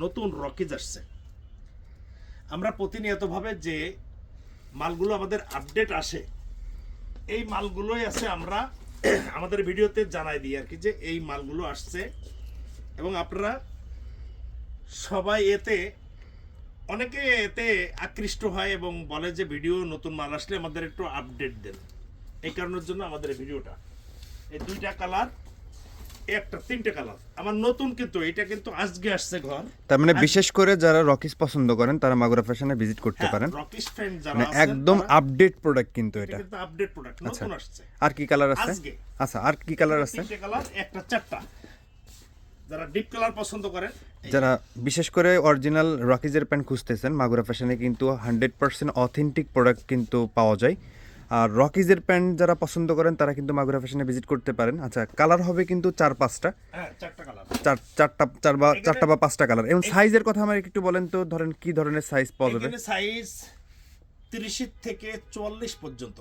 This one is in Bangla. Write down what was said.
নতুন রকিজ আসছে। আমরা প্রতিনিয়তভাবে যে মালগুলো আমাদের আপডেট আসে, এই মালগুলোই আছে আমরা আমাদের ভিডিওতে জানাই দিই আর কি, যে এই মালগুলো আসছে। এবং আপনারা সবাই অনেকে এতে আকৃষ্ট হয় এবং বলে যে ভিডিও নতুন মাল আসলে আমাদের একটু আপডেট দেন। এই কারণের জন্য আমাদের এই ভিডিওটা। এই দুইটা কালার, একটা তিনটে কালার আমার নতুন, কিন্তু এটা কিন্তু আজকে আসছে ঘর। তার মানে বিশেষ করে যারা রকিস পছন্দ করেন তারা মাগুরা ফ্যাশনে ভিজিট করতে পারেন। রকিস ফ্যান যারা মানে আছেন একদম আপডেট প্রোডাক্ট কিন্তু এটা কিন্তু আপডেট প্রোডাক্ট নতুন আসছে। আর কি কালার আছে আজকে আচ্ছা, আর কি কালার আছে? তিনটে কালার, একটা চারটা। যারা ডিপ কালার পছন্দ করেন, যারা বিশেষ করে অরিজিনাল রকিজের প্যান্ট খুঁজতেছেন, মাগুরা ফ্যাশনে কিন্তু 100% অথেন্টিক প্রোডাক্ট কিন্তু পাওয়া যায়। আর রকিজের প্যান্ট যারা পছন্দ করেন তারা কিন্তু মাগুরা ফ্যাশনে ভিজিট করতে পারেন। আচ্ছা, কালার হবে কিন্তু 4-5টা, হ্যাঁ চারটা কালার, চারটা বা 5টা কালার। এবং সাইজের কথা আমাকে একটু বলেন তো, ধরেন কি ধরনের সাইজ পাওয়া যাবে? এখানে সাইজ 30 থেকে 44 পর্যন্ত।